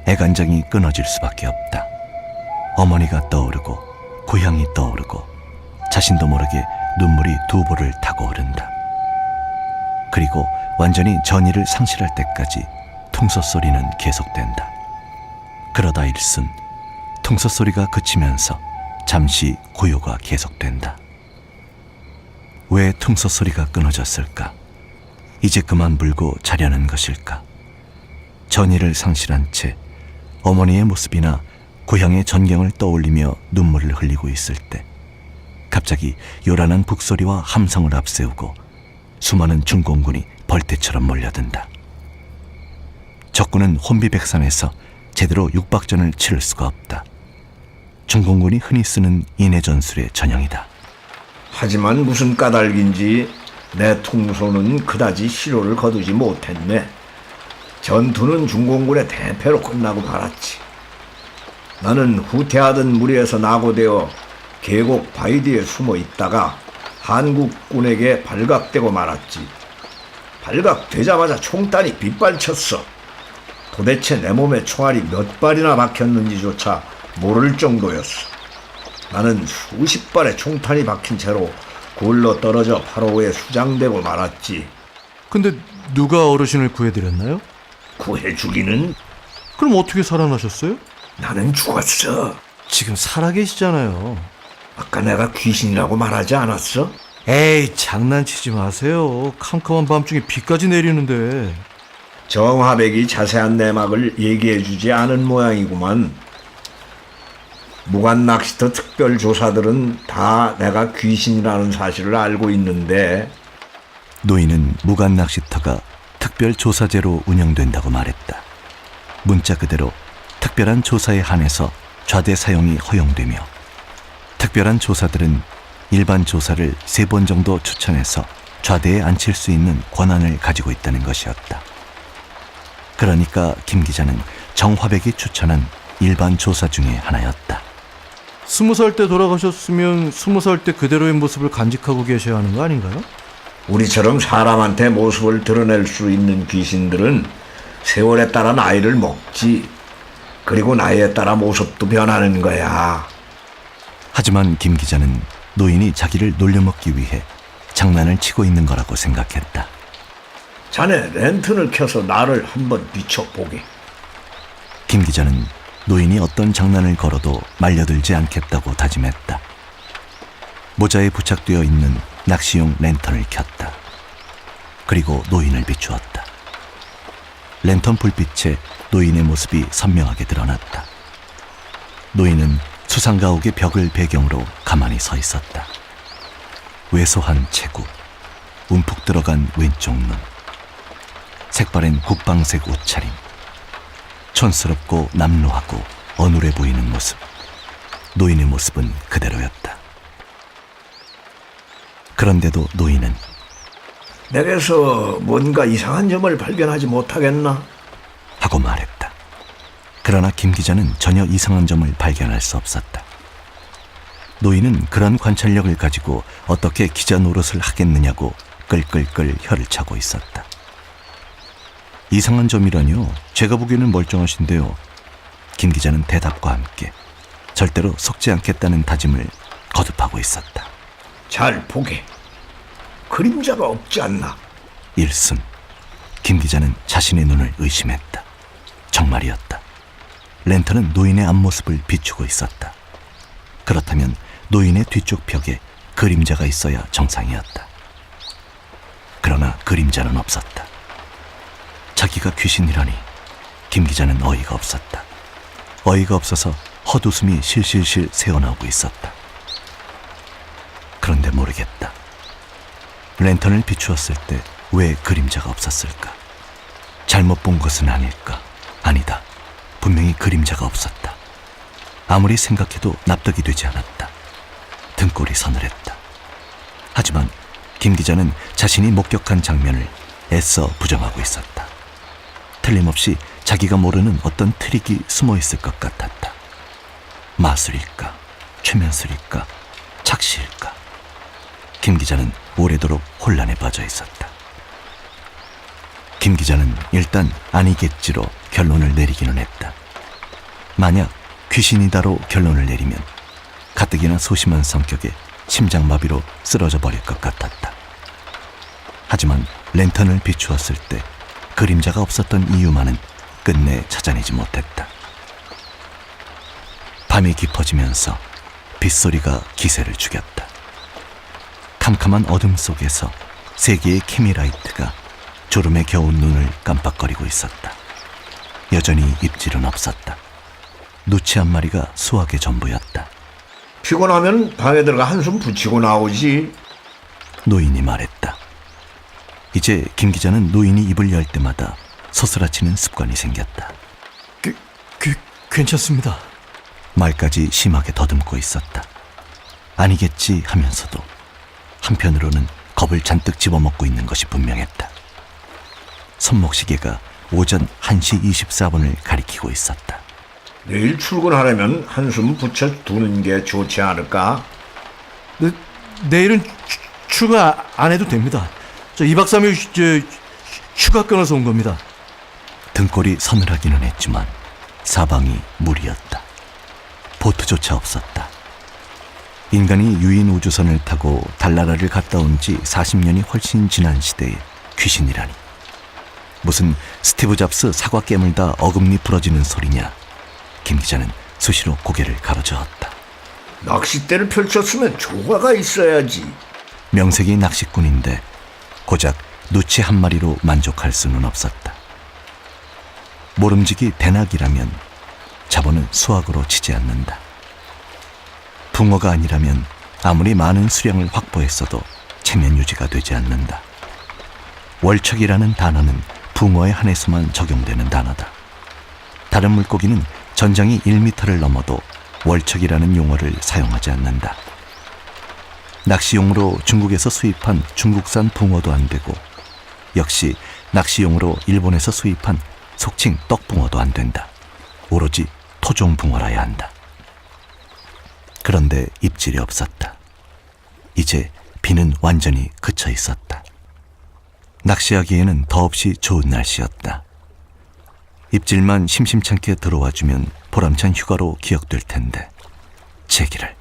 애간장이 끊어질 수밖에 없다. 어머니가 떠오르고 고향이 떠오르고 자신도 모르게 눈물이 두 볼을 타고 흐른다. 그리고 완전히 전의를 상실할 때까지 퉁소 소리는 계속된다. 그러다 일순 퉁소 소리가 그치면서 잠시 고요가 계속된다. 왜 퉁소 소리가 끊어졌을까? 이제 그만 불고 자려는 것일까? 전의를 상실한 채 어머니의 모습이나 고향의 전경을 떠올리며 눈물을 흘리고 있을 때 갑자기 요란한 북소리와 함성을 앞세우고 수많은 중공군이 벌떼처럼 몰려든다. 적군은 혼비백산에서 제대로 육박전을 치를 수가 없다. 중공군이 흔히 쓰는 인해전술의 전형이다. 하지만 무슨 까닭인지 내 퉁소는 그다지 시로를 거두지 못했네. 전투는 중공군의 대패로 끝나고 말았지. 나는 후퇴하던 무리에서 낙오되어 계곡 바위 뒤에 숨어 있다가 한국군에게 발각되고 말았지. 발각되자마자 총단이 빗발쳤어. 도대체 내 몸에 총알이 몇 발이나 박혔는지조차 모를 정도였어. 나는 수십 발의 총탄이 박힌 채로 굴러 떨어져 8.55에 수장되고 말았지. 근데 누가 어르신을 구해드렸나요? 구해주기는 그럼 어떻게 살아나셨어요? 나는 죽었어. 지금 살아계시잖아요. 아까 내가 귀신이라고 말하지 않았어? 에이, 장난치지 마세요. 캄캄한 밤중에 비까지 내리는데. 정화백이 자세한 내막을 얘기해주지 않은 모양이구만. 무관 낚시터 특별조사들은 다 내가 귀신이라는 사실을 알고 있는데. 노인은 무관 낚시터가 특별조사제로 운영된다고 말했다. 문자 그대로 특별한 조사에 한해서 좌대 사용이 허용되며 특별한 조사들은 일반 조사를 3번 정도 추천해서 좌대에 앉힐 수 있는 권한을 가지고 있다는 것이었다. 그러니까 김 기자는 정화백이 추천한 일반 조사 중의 하나였다. 20살 때 돌아가셨으면 20살 때 그대로의 모습을 간직하고 계셔야 하는 거 아닌가요? 우리처럼 사람한테 모습을 드러낼 수 있는 귀신들은 세월에 따라 나이를 먹지. 그리고 나이에 따라 모습도 변하는 거야. 하지만 김 기자는 노인이 자기를 놀려먹기 위해 장난을 치고 있는 거라고 생각했다. 자네 랜턴을 켜서 나를 한번 비춰보게. 김 기자는 노인이 어떤 장난을 걸어도 말려들지 않겠다고 다짐했다. 모자에 부착되어 있는 낚시용 랜턴을 켰다. 그리고 노인을 비추었다. 랜턴 불빛에 노인의 모습이 선명하게 드러났다. 노인은 수상가옥의 벽을 배경으로 가만히 서 있었다. 왜소한 체구, 움푹 들어간 왼쪽 눈, 색바랜 국방색 옷차림, 촌스럽고 남루하고 어눌해 보이는 모습. 노인의 모습은 그대로였다. 그런데도 노인은 내게서 뭔가 이상한 점을 발견하지 못하겠나? 하고 말했다. 그러나 김 기자는 전혀 이상한 점을 발견할 수 없었다. 노인은 그런 관찰력을 가지고 어떻게 기자 노릇을 하겠느냐고 끌끌끌 혀를 차고 있었다. 이상한 점이라뇨? 제가 보기에는 멀쩡하신데요. 김 기자는 대답과 함께 절대로 속지 않겠다는 다짐을 거듭하고 있었다. 잘 보게. 그림자가 없지 않나? 일순 김 기자는 자신의 눈을 의심했다. 정말이었다. 랜턴은 노인의 앞모습을 비추고 있었다. 그렇다면 노인의 뒤쪽 벽에 그림자가 있어야 정상이었다. 그러나 그림자는 없었다. 자기가 귀신이라니 김 기자는 어이가 없었다. 어이가 없어서 헛웃음이 실실실 새어나오고 있었다. 그런데 모르겠다. 랜턴을 비추었을 때 왜 그림자가 없었을까? 잘못 본 것은 아닐까? 아니다. 분명히 그림자가 없었다. 아무리 생각해도 납득이 되지 않았다. 등골이 서늘했다. 하지만 김 기자는 자신이 목격한 장면을 애써 부정하고 있었다. 틀림없이 자기가 모르는 어떤 트릭이 숨어 있을 것 같았다. 마술일까? 최면술일까? 착시일까? 김 기자는 오래도록 혼란에 빠져 있었다. 김 기자는 일단 아니겠지로 결론을 내리기는 했다. 만약 귀신이다로 결론을 내리면 가뜩이나 소심한 성격에 심장마비로 쓰러져 버릴 것 같았다. 하지만 랜턴을 비추었을 때 그림자가 없었던 이유만은 끝내 찾아내지 못했다. 밤이 깊어지면서 빗소리가 기세를 죽였다. 캄캄한 어둠 속에서 세 개의 키미라이트가 졸음에 겨운 눈을 깜빡거리고 있었다. 여전히 입질은 없었다. 누치 한 마리가 수확의 전부였다. 피곤하면 방에 들어가 한숨 붙이고 나오지. 노인이 말했다. 이제 김 기자는 노인이 입을 열 때마다 소스라치는 습관이 생겼다. 괜찮습니다. 말까지 심하게 더듬고 있었다. 아니겠지 하면서도 한편으로는 겁을 잔뜩 집어먹고 있는 것이 분명했다. 손목시계가 오전 1시 24분을 가리키고 있었다. 내일 출근하려면 한숨 붙여두는 게 좋지 않을까? 내일은 출근 안 해도 됩니다. 저 2박 3일 휴가 끊어서 온 겁니다. 등골이 서늘하기는 했지만 사방이 물이었다. 보트조차 없었다. 인간이 유인 우주선을 타고 달나라를 갔다 온 지 40년이 훨씬 지난 시대에 귀신이라니. 무슨 스티브 잡스 사과 깨물다 어금니 부러지는 소리냐. 김 기자는 수시로 고개를 가로저었다. 낚싯대를 펼쳤으면 조과가 있어야지. 명색이 낚시꾼인데 고작 누치 한 마리로 만족할 수는 없었다. 모름지기 대낙이라면 자본은 수확으로 치지 않는다. 붕어가 아니라면 아무리 많은 수량을 확보했어도 체면 유지가 되지 않는다. 월척이라는 단어는 붕어에 한해서만 적용되는 단어다. 다른 물고기는 전장이 1m를 넘어도 월척이라는 용어를 사용하지 않는다. 낚시용으로 중국에서 수입한 중국산 붕어도 안 되고 역시 낚시용으로 일본에서 수입한 속칭 떡붕어도 안 된다. 오로지 토종붕어라야 한다. 그런데 입질이 없었다. 이제 비는 완전히 그쳐 있었다. 낚시하기에는 더없이 좋은 날씨였다. 입질만 심심찮게 들어와주면 보람찬 휴가로 기억될 텐데 제기를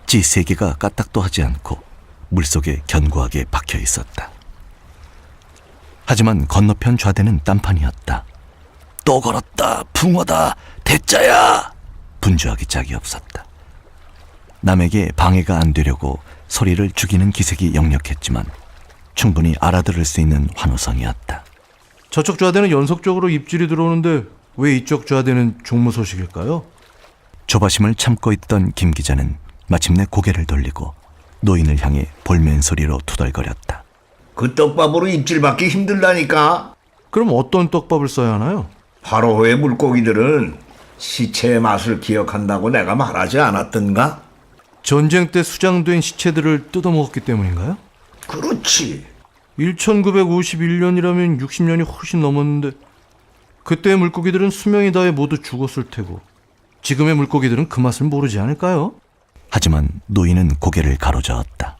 찌 3개가 까딱도 하지 않고 물속에 견고하게 박혀 있었다. 하지만 건너편 좌대는 딴판이었다. 또 걸었다. 붕어다. 대짜야. 분주하기 짝이 없었다. 남에게 방해가 안 되려고 소리를 죽이는 기색이 역력했지만 충분히 알아들을 수 있는 환호성이었다. 저쪽 좌대는 연속적으로 입질이 들어오는데 왜 이쪽 좌대는 종무 소식일까요? 조바심을 참고 있던 김 기자는 마침내 고개를 돌리고 노인을 향해 볼멘 소리로 투덜거렸다. 그 떡밥으로 입질 받기 힘들다니까. 그럼 어떤 떡밥을 써야 하나요? 화로호의 물고기들은 시체의 맛을 기억한다고 내가 말하지 않았던가? 전쟁 때 수장된 시체들을 뜯어먹었기 때문인가요? 그렇지. 1951년이라면 60년이 훨씬 넘었는데 그때의 물고기들은 수명이 다해 모두 죽었을 테고 지금의 물고기들은 그 맛을 모르지 않을까요? 하지만 노인은 고개를 가로저었다.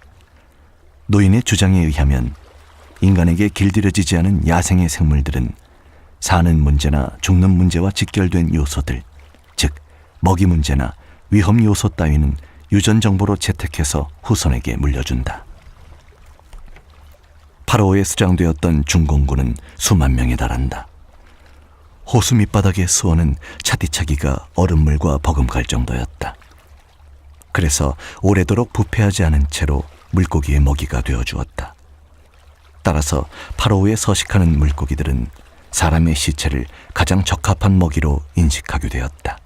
노인의 주장에 의하면 인간에게 길들여지지 않은 야생의 생물들은 사는 문제나 죽는 문제와 직결된 요소들, 즉 먹이 문제나 위험 요소 따위는 유전 정보로 채택해서 후손에게 물려준다. 8호에 수장되었던 중공군은 수만 명에 달한다. 호수 밑바닥의 수원은 차디차기가 얼음물과 버금갈 정도였다. 그래서 오래도록 부패하지 않은 채로 물고기의 먹이가 되어주었다. 따라서 8호에 서식하는 물고기들은 사람의 시체를 가장 적합한 먹이로 인식하게 되었다.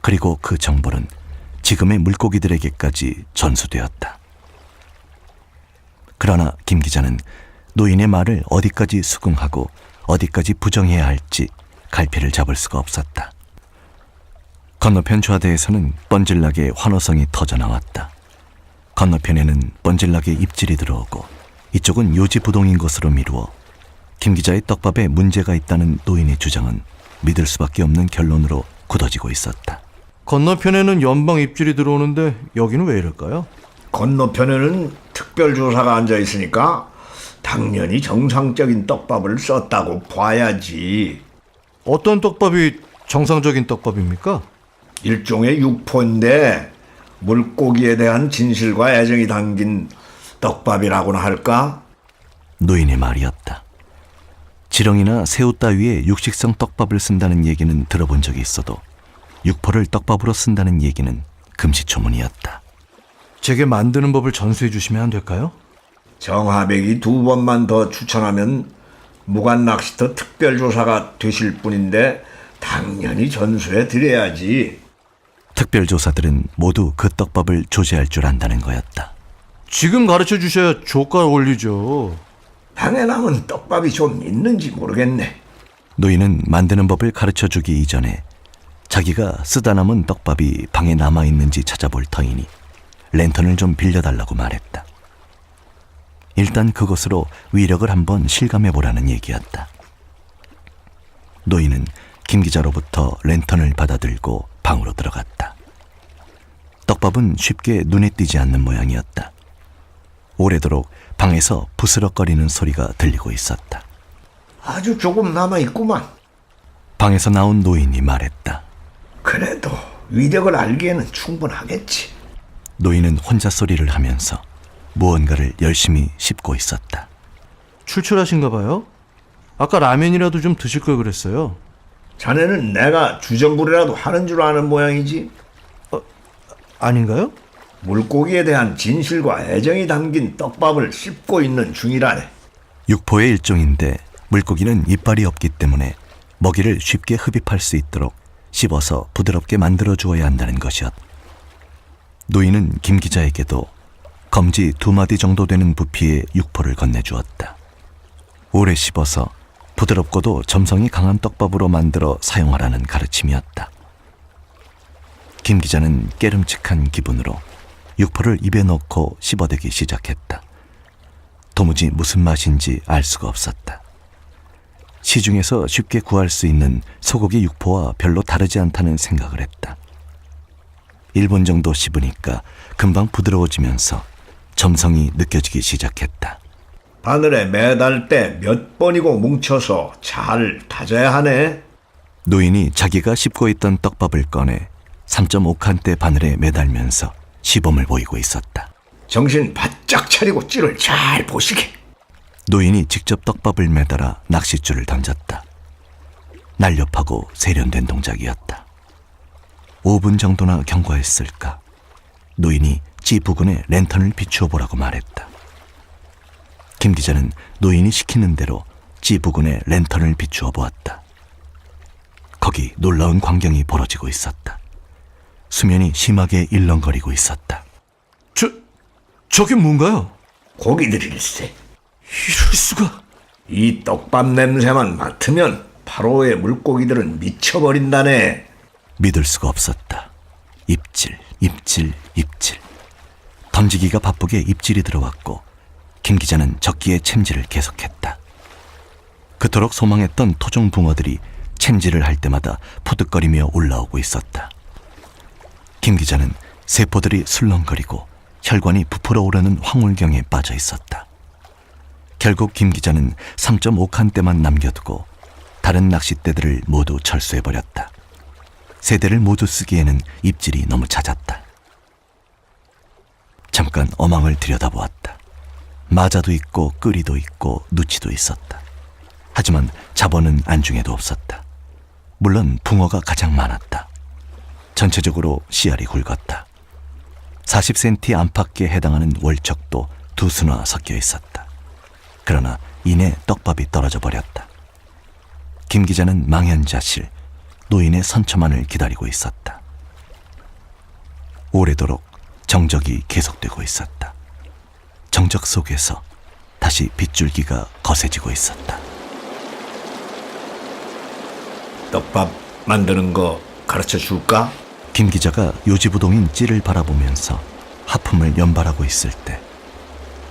그리고 그 정보는 지금의 물고기들에게까지 전수되었다. 그러나 김 기자는 노인의 말을 어디까지 수긍하고 어디까지 부정해야 할지 갈피를 잡을 수가 없었다. 건너편 좌대에서는 뻔질나게 환호성이 터져나왔다. 건너편에는 뻔질나게 입질이 들어오고 이쪽은 요지부동인 것으로 미루어 김 기자의 떡밥에 문제가 있다는 노인의 주장은 믿을 수밖에 없는 결론으로 굳어지고 있었다. 건너편에는 연방 입질이 들어오는데 여기는 왜 이럴까요? 건너편에는 특별조사가 앉아있으니까 당연히 정상적인 떡밥을 썼다고 봐야지. 어떤 떡밥이 정상적인 떡밥입니까? 일종의 육포인데 물고기에 대한 진실과 애정이 담긴 떡밥이라고나 할까? 노인의 말이었다. 지렁이나 새우 따위의 육식성 떡밥을 쓴다는 얘기는 들어본 적이 있어도 육포를 떡밥으로 쓴다는 얘기는 금시초문이었다. 제게 만드는 법을 전수해 주시면 안 될까요? 정하백이 2번만 더 추천하면 무관낚시터 특별조사가 되실 분인데 당연히 전수해 드려야지. 특별조사들은 모두 그 떡밥을 조제할 줄 안다는 거였다. 지금 가르쳐 주셔야 조가 올리죠. 방에 남은 떡밥이 좀 있는지 모르겠네. 노인은 만드는 법을 가르쳐 주기 이전에 자기가 쓰다 남은 떡밥이 방에 남아있는지 찾아볼 터이니 랜턴을 좀 빌려달라고 말했다. 일단 그것으로 위력을 한번 실감해보라는 얘기였다. 노인은 김 기자로부터 랜턴을 받아들고 방으로 들어갔다. 떡밥은 쉽게 눈에 띄지 않는 모양이었다. 오래도록 방에서 부스럭거리는 소리가 들리고 있었다. 아주 조금 남아있구만. 방에서 나온 노인이 말했다. 그래도 위력을 알기에는 충분하겠지. 노인은 혼자 소리를 하면서 무언가를 열심히 씹고 있었다. 출출하신가 봐요? 아까 라면이라도 좀 드실 걸 그랬어요. 자네는 내가 주전부리라도 하는 줄 아는 모양이지. 아닌가요? 물고기에 대한 진실과 애정이 담긴 떡밥을 씹고 있는 중이라네. 육포의 일종인데 물고기는 이빨이 없기 때문에 먹이를 쉽게 흡입할 수 있도록 씹어서 부드럽게 만들어 주어야 한다는 것이었다. 노인은 김 기자에게도 검지 2마디 정도 되는 부피의 육포를 건네주었다. 오래 씹어서 부드럽고도 점성이 강한 떡밥으로 만들어 사용하라는 가르침이었다. 김 기자는 깨름칙한 기분으로 육포를 입에 넣고 씹어대기 시작했다. 도무지 무슨 맛인지 알 수가 없었다. 시중에서 쉽게 구할 수 있는 소고기 육포와 별로 다르지 않다는 생각을 했다. 1분 정도 씹으니까 금방 부드러워지면서 점성이 느껴지기 시작했다. 바늘에 매달 때 몇 번이고 뭉쳐서 잘 다져야 하네. 노인이 자기가 씹고 있던 떡밥을 꺼내 3.5칸대 바늘에 매달면서 시범을 보이고 있었다. 정신 바짝 차리고 찌를 잘 보시게. 노인이 직접 떡밥을 매달아 낚싯줄을 던졌다. 날렵하고 세련된 동작이었다. 5분 정도나 경과했을까. 노인이 찌 부근에 랜턴을 비추어 보라고 말했다. 김 기자는 노인이 시키는 대로 찌 부근에 랜턴을 비추어 보았다. 거기 놀라운 광경이 벌어지고 있었다. 수면이 심하게 일렁거리고 있었다. 저게 뭔가요? 고기들일세. 이럴 수가. 이 떡밥 냄새만 맡으면 8호의 물고기들은 미쳐버린다네. 믿을 수가 없었다. 입질, 입질, 입질. 던지기가 바쁘게 입질이 들어왔고 김 기자는 적기에 챔질을 계속했다. 그토록 소망했던 토종 붕어들이 챔질을 할 때마다 푸득거리며 올라오고 있었다. 김 기자는 세포들이 술렁거리고 혈관이 부풀어 오르는 황홀경에 빠져 있었다. 결국 김 기자는 3.5칸대만 남겨두고 다른 낚싯대들을 모두 철수해버렸다. 세 대를 모두 쓰기에는 입질이 너무 잦았다. 잠깐 어망을 들여다보았다. 마자도 있고 끄리도 있고 누치도 있었다. 하지만 잡어는 안중에도 없었다. 물론 붕어가 가장 많았다. 전체적으로 씨알이 굵었다. 40cm 안팎에 해당하는 월척도 2수나 섞여 있었다. 그러나 이내 떡밥이 떨어져 버렸다. 김 기자는 망연자실 노인의 선처만을 기다리고 있었다. 오래도록 정적이 계속되고 있었다. 정적 속에서 다시 빗줄기가 거세지고 있었다. 떡밥 만드는 거 가르쳐 줄까? 김 기자가 요지부동인 찌를 바라보면서 하품을 연발하고 있을 때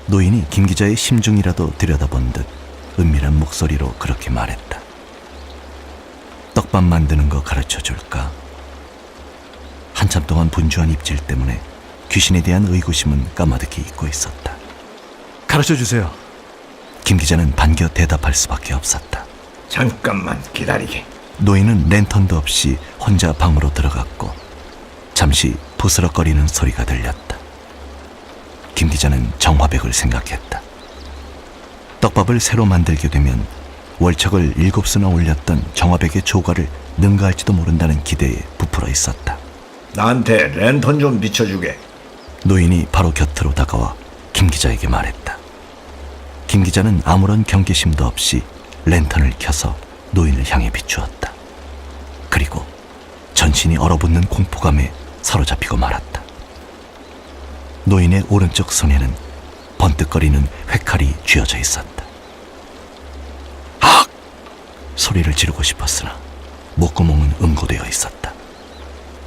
노인이 김 기자의 심중이라도 들여다본 듯 은밀한 목소리로 그렇게 말했다. 떡밥 만드는 거 가르쳐 줄까? 한참 동안 분주한 입질 때문에 귀신에 대한 의구심은 까마득히 잊고 있었다. 가르쳐 주세요. 김 기자는 반겨 대답할 수밖에 없었다. 잠깐만 기다리게. 노인은 랜턴도 없이 혼자 방으로 들어갔고 잠시 부스럭거리는 소리가 들렸다. 김 기자는 정화백을 생각했다. 떡밥을 새로 만들게 되면 월척을 7수나 올렸던 정화백의 조과를 능가할지도 모른다는 기대에 부풀어 있었다. 나한테 랜턴 좀 비춰주게. 노인이 바로 곁으로 다가와 김 기자에게 말했다. 김 기자는 아무런 경계심도 없이 랜턴을 켜서 노인을 향해 비추었다. 그리고 전신이 얼어붙는 공포감에 사로잡히고 말았다. 노인의 오른쪽 손에는 번뜩거리는 회칼이 쥐어져 있었다. 악! 소리를 지르고 싶었으나 목구멍은 응고되어 있었다.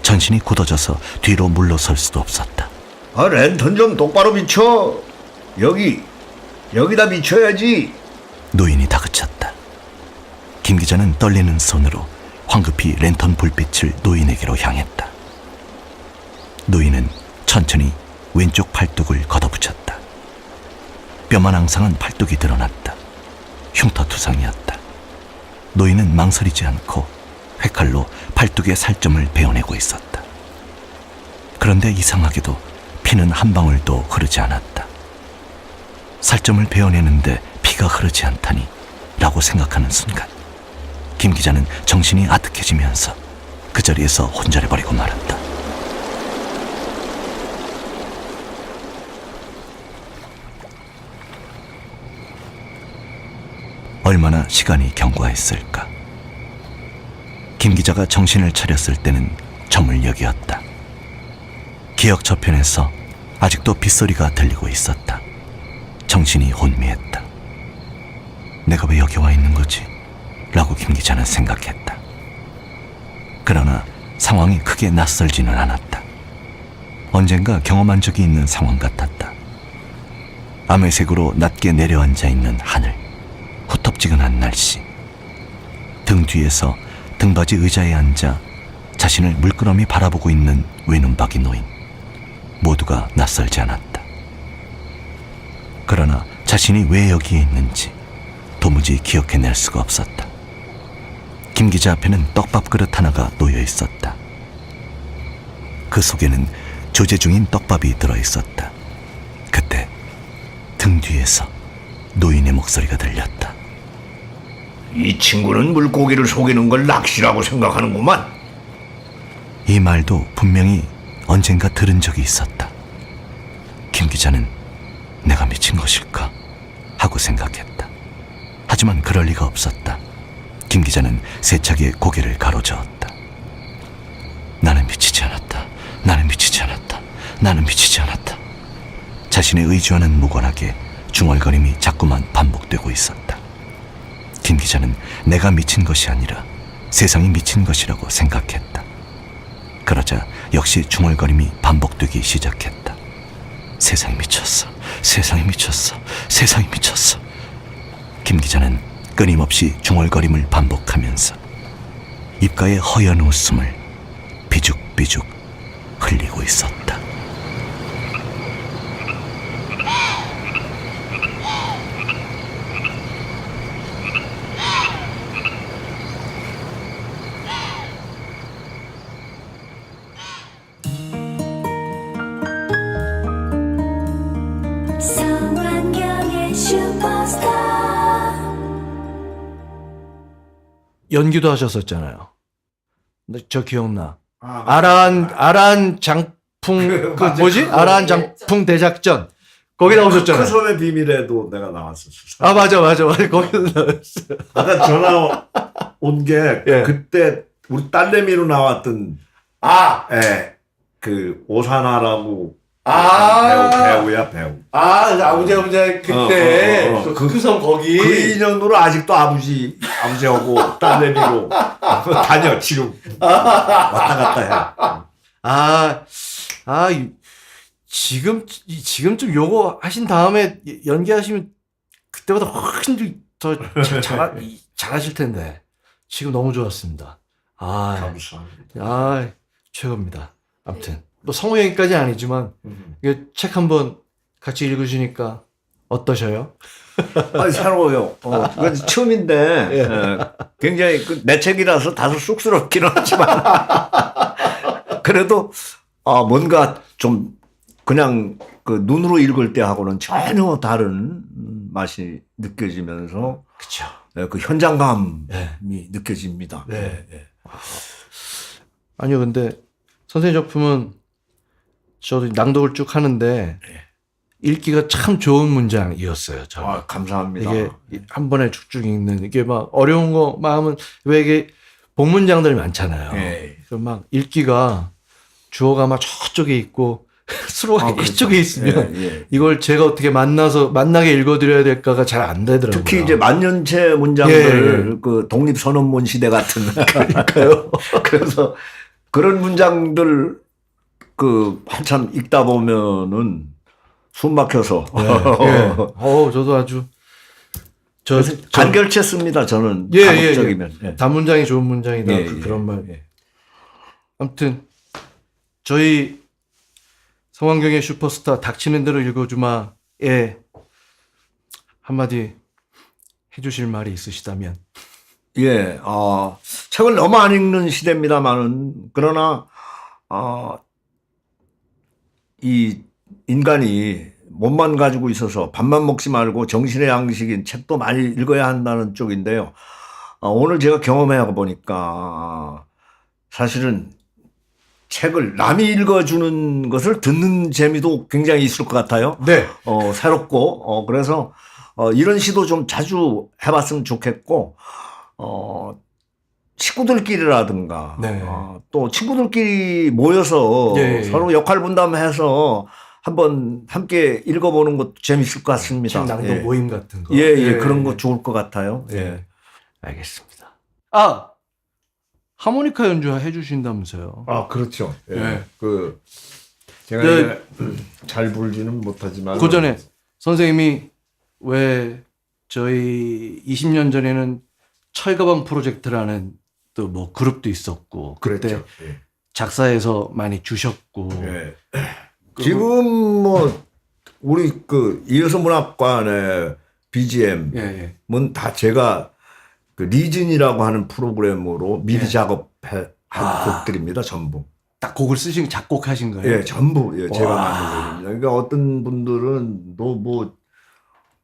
전신이 굳어져서 뒤로 물러설 수도 없었다. 아, 랜턴 좀 똑바로 비춰. 여기다 비춰야지. 노인이 다그쳤다. 김 기자는 떨리는 손으로 황급히 랜턴 불빛을 노인에게로 향했다. 노인은 천천히 왼쪽 팔뚝을 걷어붙였다. 뼈만 앙상한 팔뚝이 드러났다. 흉터투성이었다. 노인은 망설이지 않고 회칼로 팔뚝의 살점을 베어내고 있었다. 그런데 이상하게도 피는 한 방울도 흐르지 않았다. 살점을 베어내는데 피가 흐르지 않다니 라고 생각하는 순간 김 기자는 정신이 아득해지면서 그 자리에서 혼절해버리고 말았다. 얼마나 시간이 경과했을까. 김 기자가 정신을 차렸을 때는 저물녘이었다. 기억 저편에서 아직도 빗소리가 들리고 있었다. 정신이 혼미했다. 내가 왜 여기 와 있는 거지? 라고 김 기자는 생각했다. 그러나 상황이 크게 낯설지는 않았다. 언젠가 경험한 적이 있는 상황 같았다. 암회색으로 낮게 내려앉아 있는 하늘, 후텁지근한 날씨, 등 뒤에서 등받이 의자에 앉아 자신을 물끄러미 바라보고 있는 외눈박이 노인. 모두가 낯설지 않았다. 그러나 자신이 왜 여기에 있는지 도무지 기억해낼 수가 없었다. 김 기자 앞에는 떡밥 그릇 하나가 놓여 있었다. 그 속에는 조제 중인 떡밥이 들어있었다. 그때 등 뒤에서 노인의 목소리가 들렸다. 이 친구는 물고기를 속이는 걸 낚시라고 생각하는구만. 이 말도 분명히 언젠가 들은 적이 있었다. 김 기자는 내가 미친 것일까 하고 생각했다. 하지만 그럴 리가 없었다. 김 기자는 세차게 고개를 가로저었다. 나는 미치지 않았다. 나는 미치지 않았다. 나는 미치지 않았다. 자신의 의지와는 무관하게 중얼거림이 자꾸만 반복되고 있었다. 김 기자는 내가 미친 것이 아니라 세상이 미친 것이라고 생각했다. 그러자 역시 중얼거림이 반복되기 시작했다. 세상이 미쳤어. 세상이 미쳤어. 세상이 미쳤어. 김 기자는 끊임없이 중얼거림을 반복하면서 입가에 허연 웃음을 비죽비죽 흘리고 있었다. 성환경의 슈퍼스타. 연기도 하셨었잖아요. 저 기억나. 아란 장풍 그 뭐지? 아란 장풍 대작전 거기 나오셨잖아요. 그 섬의 비밀에도 내가 나왔었어. 아 맞아. 거기서 나왔어. 아까 전화 온 게 예. 그때 우리 딸내미로 나왔던 그 오사나라고 배우야 배우. 아버지 그때 그 섬 거기 그 인연으로 아직도 아버지하고 딸내미로 다녀 지금 왔다 갔다 해. 지금 좀 요거 하신 다음에 연기하시면 그때보다 훨씬 더 잘하실 텐데 지금 너무 좋았습니다. 감사합니다. 최고입니다. 아무튼 뭐 성우 얘기까지 아니지만 이게 책 한번 같이 읽으시니까 어떠셔요? 새로워요. 이건 처음인데 굉장히 내 책이라서 다소 쑥스럽기는 하지만 그래도 뭔가 좀 그냥 그 눈으로 읽을 때 하고는 전혀 다른 맛이 느껴지면서 그렇죠. 그 현장감이 느껴집니다. 네. 아니요, 근데 선생님 작품은 저도 낭독을 쭉 하는데 읽기가 참 좋은 문장이었어요. 저는. 감사합니다. 이게 한 번에 쭉쭉 읽는 이게 막 어려운 거 마음은 왜 이게 복문장들이 많잖아요. 그래서 막 읽기가 주어가 막 저쪽에 있고 수로가 그렇죠. 이쪽에 있으면 이걸 제가 어떻게 만나게 읽어드려야 될까가 잘 안 되더라고요. 특히 이제 만년체 문장들 그 독립선언문 시대 같은 그러니까요. 그래서 그런 문장들 그 한참 읽다 보면은 숨 막혀서 저도 아주 간결체 씁니다. 저는 예. 가급적이면 단문장이 좋은 문장이다. 그런 말. 아무튼 저희 성환경의 슈퍼스타 닥치는 대로 읽어주마에 한마디 해주실 말이 있으시다면. 책을 너무 안 읽는 시대입니다만은 그러나 이 인간이 몸만 가지고 있어서 밥만 먹지 말고 정신의 양식인 책도 많이 읽어야 한다는 쪽인데요. 오늘 제가 경험해 보니까 사실은 책을 남이 읽어주는 것을 듣는 재미도 굉장히 있을 것 같아요. 네. 새롭고 그래서 이런 시도 좀 자주 해봤으면 좋겠고 친구들끼리라든가 또 친구들끼리 모여서 서로 역할 분담해서 한번 함께 읽어보는 것도 재밌을 것 같습니다. 책 낭독 모임 같은 거. 그런 거 좋을 것 같아요. 알겠습니다. 하모니카 연주해 주신다면서요? 그렇죠. 그 제가 이제 잘 불지는 못하지만 그 전에 선생님이 왜 저희 20년 전에는 철가방 프로젝트라는 또 뭐 그룹도 있었고 그때 그랬죠. 예. 작사해서 많이 주셨고 예. 지금 뭐 우리 그 이효선 문학관의 BGM은 예, 예. 다 제가 그 리즌이라고 하는 프로그램으로 미리 예. 작업한 아. 곡들입니다. 전부. 딱 곡을 쓰신 작곡하신 거예요? 예, 전부 제가 와. 만든 곡입니다. 그러니까 어떤 분들은 너 뭐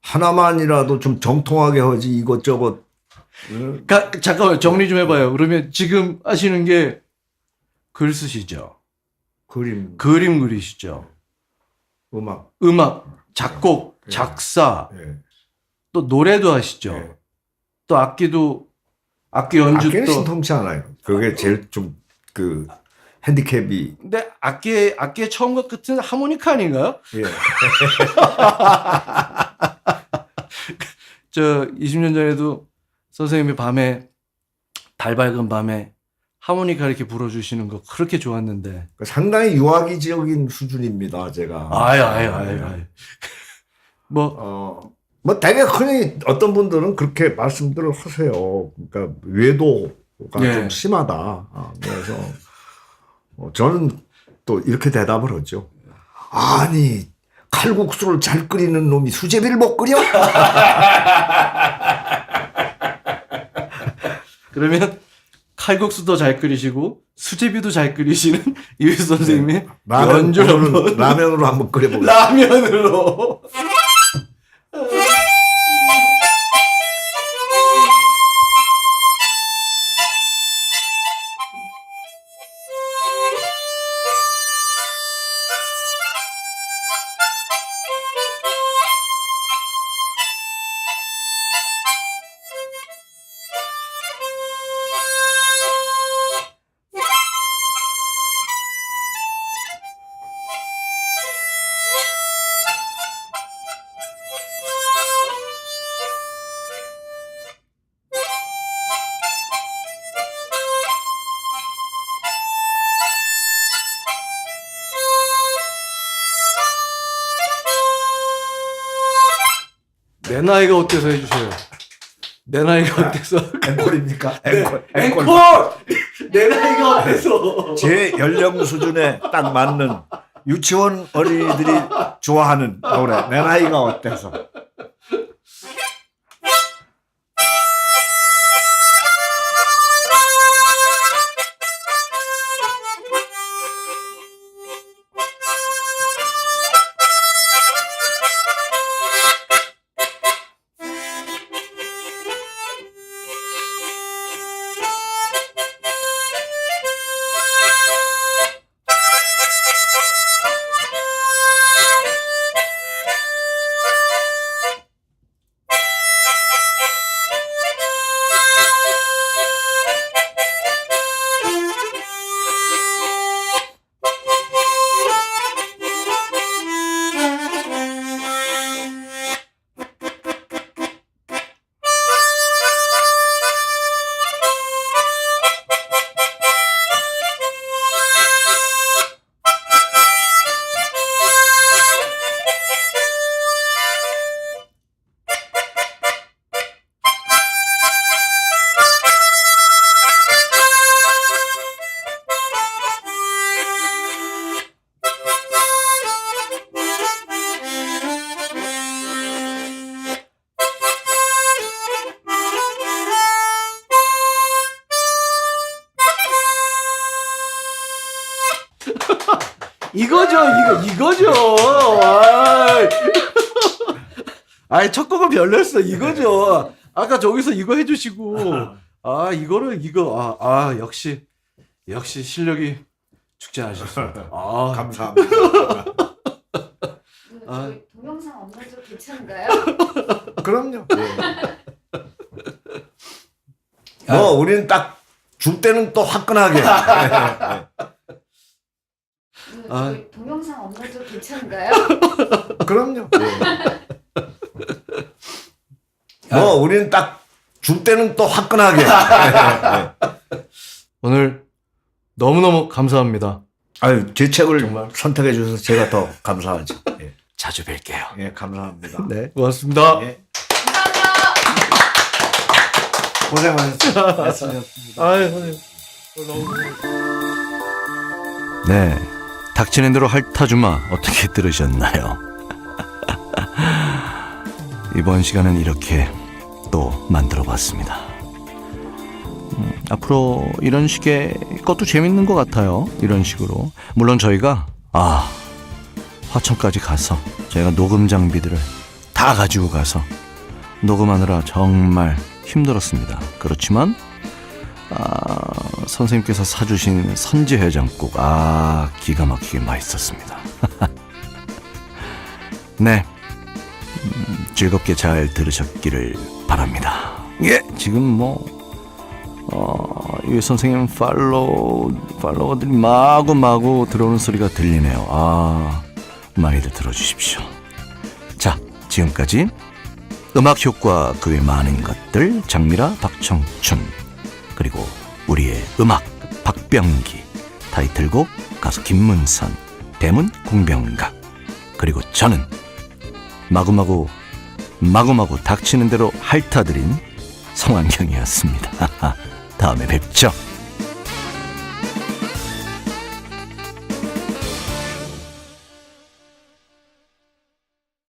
하나만이라도 좀 정통하게 하지 이것저것. 잠깐만 정리 좀 해봐요. 그러면 지금 하시는 게 글 쓰시죠? 그림, 그림 그리시죠? 음악. 음악, 작곡, 예. 작사, 예. 또 노래도 하시죠? 예. 또 악기 연주 악기는 또. 신통치 않아요. 그게 제일 좀 그 핸디캡이. 근데 악기의 처음과 끝은 하모니카 아닌가요? 예. 저 20년 전에도 선생님이 밤에 달 밝은 밤에 하모니카 이렇게 불어주시는 거 그렇게 좋았는데. 상당히 유아기적인 수준입니다, 제가. 아유. 뭐 뭐 되게 흔히 어떤 분들은 그렇게 말씀들을 하세요. 그러니까 외도가 예. 좀 심하다. 그래서 저는 또 이렇게 대답을 하죠. 아니, 칼국수를 잘 끓이는 놈이 수제비를 못 끓여? 그러면 칼국수도 잘 끓이시고 수제비도 잘 끓이시는 이휘수 선생님의 연주를 한번 라면으로 한번 끓여보겠습니다. 라면으로. 내 나이가 어때서 해주세요. 내 나이가 어때서. 앵콜입니까? 앵콜! 내 나이가 어때서. 제 연령 수준에 딱 맞는 유치원 어린이들이 좋아하는 노래. 내 나이가 어때서? 이거죠. 아이, 첫 곡은 별로였어. 이거죠. 아까 저기서 이거 해주시고, 역시 실력이 죽지 않으셨습니다. 감사합니다. 저희 동영상 업로드 괜찮은가요? 그럼요. 우리는 딱 줄 때는 또 화끈하게. 저희 동영상 업로드 괜찮은가요? 그럼요. 우리는 딱 줄 때는 또 화끈하게. 오늘 너무너무 감사합니다. 아유, 제 책을 정말. 선택해 주셔서 제가 더 감사하죠. 자주 뵐게요. 감사합니다. 네, 고맙습니다. 예. 감사합니다. 고생하셨습니다. 아유, 선생님. 너무 고생했어요. 네, 닥치는 대로 핥아주마 어떻게 들으셨나요? 이번 시간은 이렇게 또 만들어봤습니다. 앞으로 이런 식의 것도 재밌는 것 같아요. 이런 식으로. 물론 저희가 화천까지 가서 저희가 녹음 장비들을 다 가지고 가서 녹음하느라 정말 힘들었습니다. 그렇지만 선생님께서 사주신 선지해장국 기가 막히게 맛있었습니다. 네, 즐겁게 잘 들으셨기를 바랍니다. 예, 지금 이 선생님 팔로워들이 마구마구 들어오는 소리가 들리네요. 많이들 들어주십시오. 자, 지금까지 음악 효과 그 외 많은 것들 장미라 박청춘 그리고 우리의 음악 박병기 타이틀곡 가수 김문선 대문 공병각 그리고 저는 마구마구 닥치는 대로 핥아드린 성환경이었습니다. 다음에 뵙죠.